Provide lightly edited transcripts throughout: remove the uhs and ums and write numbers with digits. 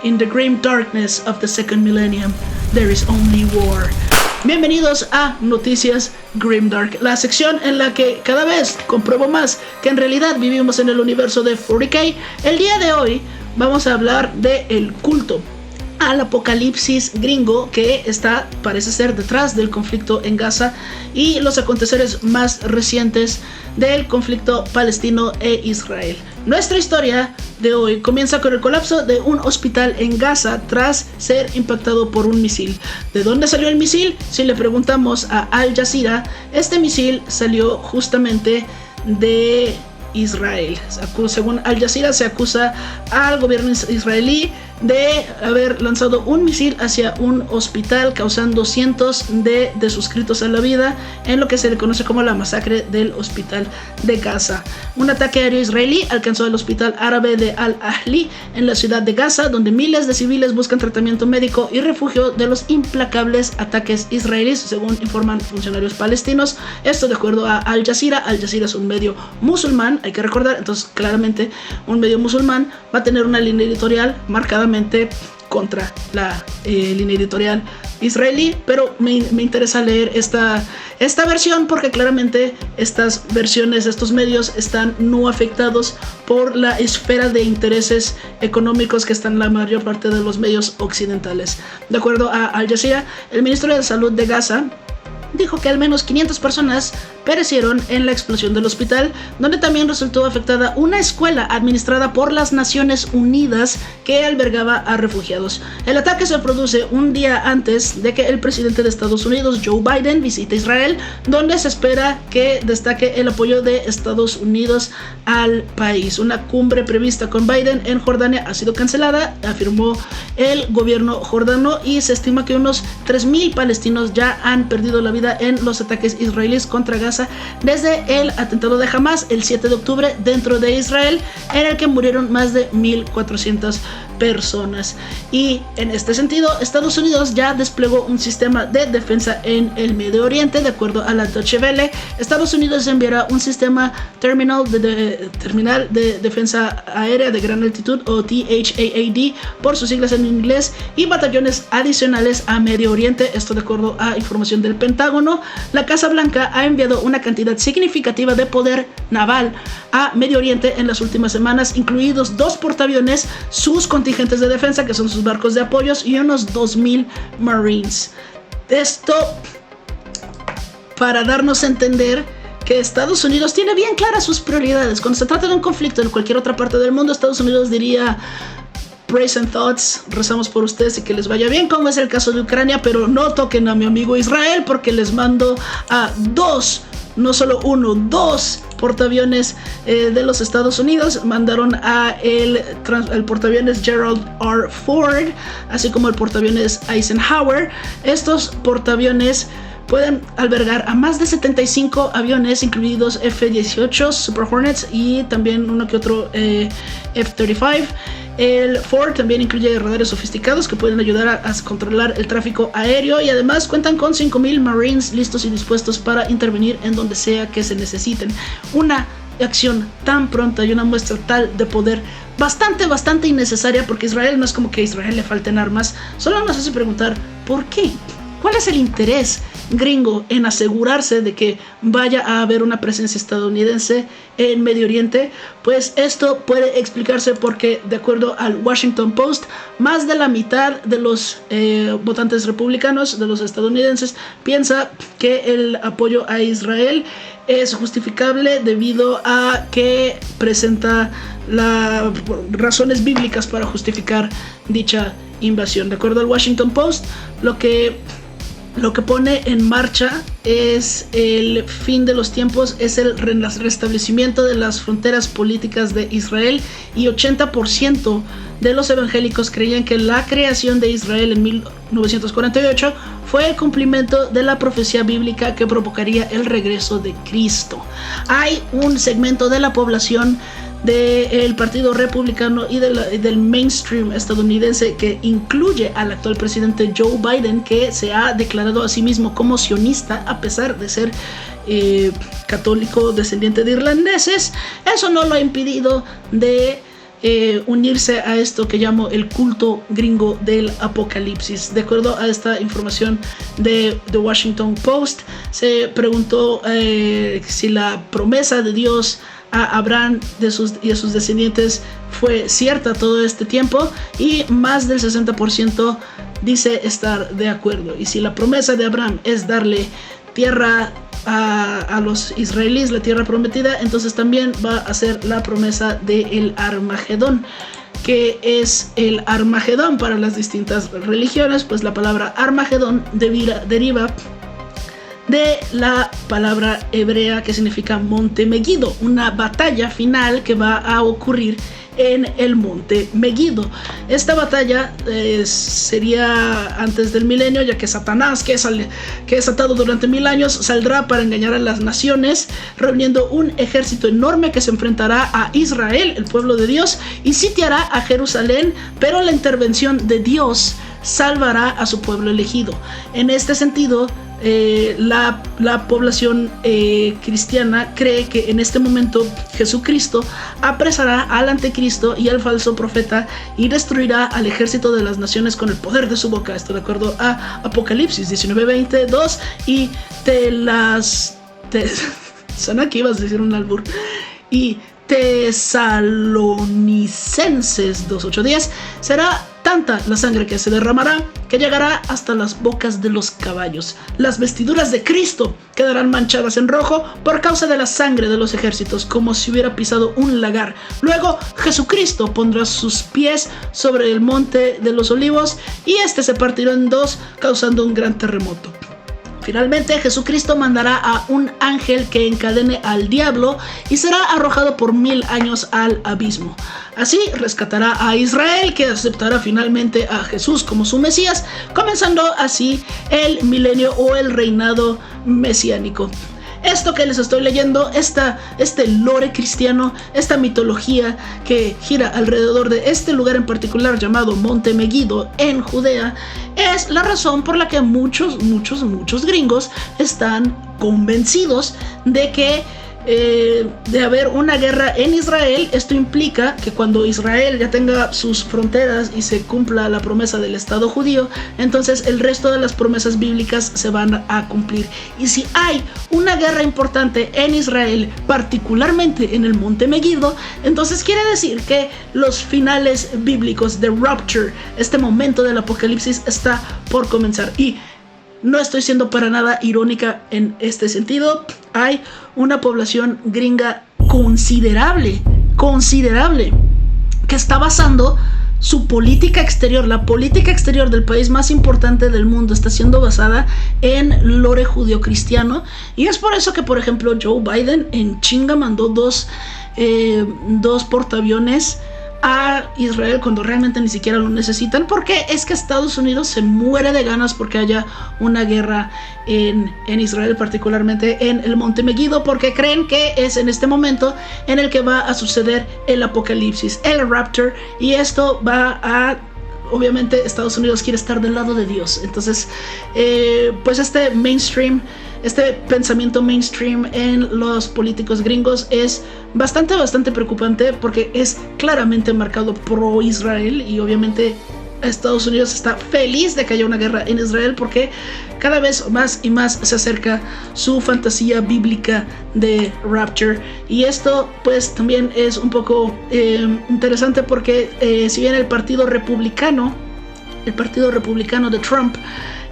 In the grim darkness of the second millennium, there is only war. Bienvenidos a Noticias Grimdark, la sección en la que cada vez compruebo más que en realidad vivimos en el universo de 40K. El día de hoy vamos a hablar del culto al apocalipsis gringo que está, parece ser, detrás del conflicto en Gaza y los aconteceres más recientes del conflicto palestino e Israel. Nuestra historia de hoy comienza con el colapso de un hospital en Gaza tras ser impactado por un misil. ¿De dónde salió el misil? Si le preguntamos a Al Jazeera, este misil salió justamente de Israel. Según Al Jazeera, se acusa al gobierno israelí de haber lanzado un misil hacia un hospital, causando cientos de suscritos a la vida en lo que se le conoce como la masacre del hospital de Gaza. Un ataque aéreo israelí alcanzó el hospital árabe de Al-Ahli en la ciudad de Gaza, donde miles de civiles buscan tratamiento médico y refugio de los implacables ataques israelíes, según informan funcionarios palestinos. Esto de acuerdo a Al Jazeera. Al Jazeera es un medio musulmán, hay que recordar, entonces claramente un medio musulmán va a tener una línea editorial marcadamente contra la línea editorial israelí, pero me interesa leer esta versión porque claramente estas versiones, estos medios están no afectados por la esfera de intereses económicos que están en la mayor parte de los medios occidentales. De acuerdo a Al Jazeera, el ministro de Salud de Gaza dijo que al menos 500 personas perecieron en la explosión del hospital, donde también resultó afectada una escuela administrada por las Naciones Unidas que albergaba a refugiados. El ataque se produce un día antes de que el presidente de Estados Unidos, Joe Biden, visite Israel, donde se espera que destaque el apoyo de Estados Unidos al país. Una cumbre prevista con Biden en Jordania ha sido cancelada, afirmó el gobierno jordano, y se estima que unos 3,000 palestinos ya han perdido la vida en los ataques israelíes contra Gaza desde el atentado de Hamas el 7 de octubre dentro de Israel, en el que murieron más de 1,400 personas. Y en este sentido, Estados Unidos ya desplegó un sistema de defensa en el Medio Oriente. De acuerdo a la Deutsche Welle, Estados Unidos enviará un sistema terminal de defensa aérea de gran altitud, o THAAD por sus siglas en inglés, y batallones adicionales a Medio Oriente. Esto de acuerdo a información del Pentágono. La Casa Blanca ha enviado una cantidad significativa de poder naval a Medio Oriente en las últimas semanas, incluidos 2 portaaviones, sus contingentes de defensa, que son sus barcos de apoyos, y unos 2,000 Marines. Esto para darnos a entender que Estados Unidos tiene bien claras sus prioridades. Cuando se trata de un conflicto en cualquier otra parte del mundo, Estados Unidos diría: praise and thoughts, rezamos por ustedes y que les vaya bien, como es el caso de Ucrania, pero no toquen a mi amigo Israel, porque les mando a 2, no solo 1, 2 portaaviones de los Estados Unidos. Mandaron a el portaaviones Gerald R. Ford, así como el portaaviones Eisenhower. Estos portaaviones pueden albergar a más de 75 aviones, incluidos F-18 Super Hornets y también uno que otro F-35. El Ford también incluye radares sofisticados que pueden ayudar a controlar el tráfico aéreo, y además cuentan con 5,000 Marines listos y dispuestos para intervenir en donde sea que se necesiten. Una acción tan pronta y una muestra tal de poder bastante innecesaria, porque Israel no es como que a Israel le falten armas. Solo nos hace preguntar ¿por qué? ¿Cuál es el interés gringo en asegurarse de que vaya a haber una presencia estadounidense en Medio Oriente? Pues esto puede explicarse porque, de acuerdo al Washington Post, más de la mitad de los votantes republicanos, de los estadounidenses, piensa que el apoyo a Israel es justificable debido a que presenta las razones bíblicas para justificar dicha invasión. De acuerdo al Washington Post, lo que pone en marcha es el fin de los tiempos, es el restablecimiento de las fronteras políticas de Israel, y 80% de los evangélicos creían que la creación de Israel en 1948 fue el cumplimiento de la profecía bíblica que provocaría el regreso de Cristo. Hay un segmento de la población del Partido Republicano y del mainstream estadounidense, que incluye al actual presidente Joe Biden, que se ha declarado a sí mismo como sionista a pesar de ser católico descendiente de irlandeses. Eso no lo ha impedido de unirse a esto que llamo el culto gringo del apocalipsis. De acuerdo a esta información de The Washington Post, se preguntó si la promesa de Dios a Abraham y a sus descendientes fue cierta todo este tiempo, y más del 60% dice estar de acuerdo. Y si la promesa de Abraham es darle tierra a los israelíes, la tierra prometida, entonces también va a ser la promesa del Armagedón. ¿Qué es el Armagedón para las distintas religiones? Pues la palabra Armagedón deriva de la palabra hebrea que significa monte Megido, una batalla final que va a ocurrir en el monte Megido. Esta batalla sería antes del milenio, ya que Satanás, que es atado durante 1000 años, saldrá para engañar a las naciones, reuniendo un ejército enorme que se enfrentará a Israel, el pueblo de Dios, y sitiará a Jerusalén, pero la intervención de Dios salvará a su pueblo elegido. En este sentido, la población cristiana cree que en este momento Jesucristo apresará al anticristo y al falso profeta y destruirá al ejército de las naciones con el poder de su boca. Esto de acuerdo a Apocalipsis 19:22. Y suena que ibas a decir un albur. Y Tesalonicenses 2:8-10, será tanta la sangre que se derramará que llegará hasta las bocas de los caballos. Las vestiduras de Cristo quedarán manchadas en rojo por causa de la sangre de los ejércitos, como si hubiera pisado un lagar. Luego Jesucristo pondrá sus pies sobre el monte de los olivos y este se partirá en dos, causando un gran terremoto. Finalmente, Jesucristo mandará a un ángel que encadene al diablo y será arrojado por 1000 años al abismo. Así rescatará a Israel, que aceptará finalmente a Jesús como su Mesías, comenzando así el milenio o el reinado mesiánico. Esto que les estoy leyendo, este lore cristiano, esta mitología que gira alrededor de este lugar en particular llamado Monte Megido en Judea, es la razón por la que muchos gringos están convencidos de que de haber una guerra en Israel. Esto implica que cuando Israel ya tenga sus fronteras y se cumpla la promesa del Estado judío, entonces el resto de las promesas bíblicas se van a cumplir. Y si hay una guerra importante en Israel, particularmente en el monte Megido, entonces quiere decir que los finales bíblicos de Rapture, este momento del apocalipsis, está por comenzar. Y no estoy siendo para nada irónica en este sentido. Hay una población gringa considerable, que está basando su política exterior, la política exterior del país más importante del mundo, está siendo basada en lore judío-cristiano. Y es por eso que, por ejemplo, Joe Biden en chinga mandó dos portaaviones a Israel cuando realmente ni siquiera lo necesitan, porque es que Estados Unidos se muere de ganas porque haya una guerra en Israel, particularmente en el monte Megido, porque creen que es en este momento en el que va a suceder el apocalipsis, el rapture, y esto va a... Obviamente Estados Unidos quiere estar del lado de Dios. Entonces pues este pensamiento mainstream en los políticos gringos es bastante preocupante, porque es claramente marcado pro Israel, y obviamente Estados Unidos está feliz de que haya una guerra en Israel, porque cada vez más y más se acerca su fantasía bíblica de Rapture. Y esto pues también es un poco interesante, porque si bien el partido republicano de Trump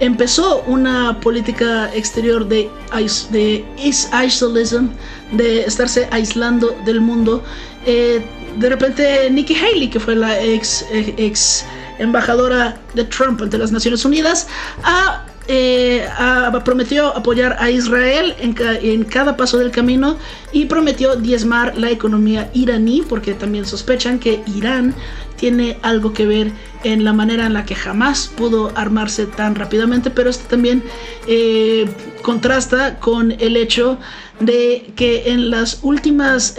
empezó una política exterior de isolism, de estarse aislando del mundo, de repente Nikki Haley, que fue la ex embajadora de Trump ante las Naciones Unidas, prometió apoyar a Israel en cada paso del camino, y prometió diezmar la economía iraní, porque también sospechan que Irán tiene algo que ver en la manera en la que jamás pudo armarse tan rápidamente. Pero esto también contrasta con el hecho de que en las últimas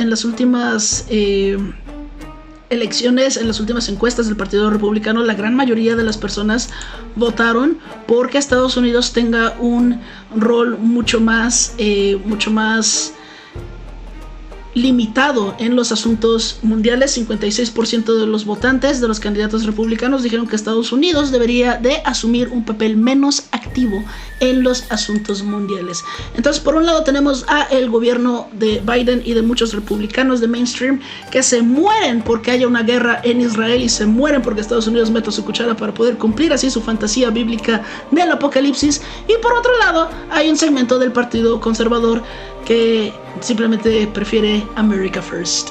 elecciones, en las últimas encuestas del Partido Republicano, la gran mayoría de las personas votaron porque Estados Unidos tenga un rol mucho más limitado en los asuntos mundiales. 56% de los votantes de los candidatos republicanos dijeron que Estados Unidos debería de asumir un papel menos activo en los asuntos mundiales. Entonces, por un lado tenemos a el gobierno de Biden y de muchos republicanos de mainstream que se mueren porque haya una guerra en Israel y se mueren porque Estados Unidos meta su cuchara para poder cumplir así su fantasía bíblica del apocalipsis. Y por otro lado hay un segmento del partido conservador que simplemente prefiere America First.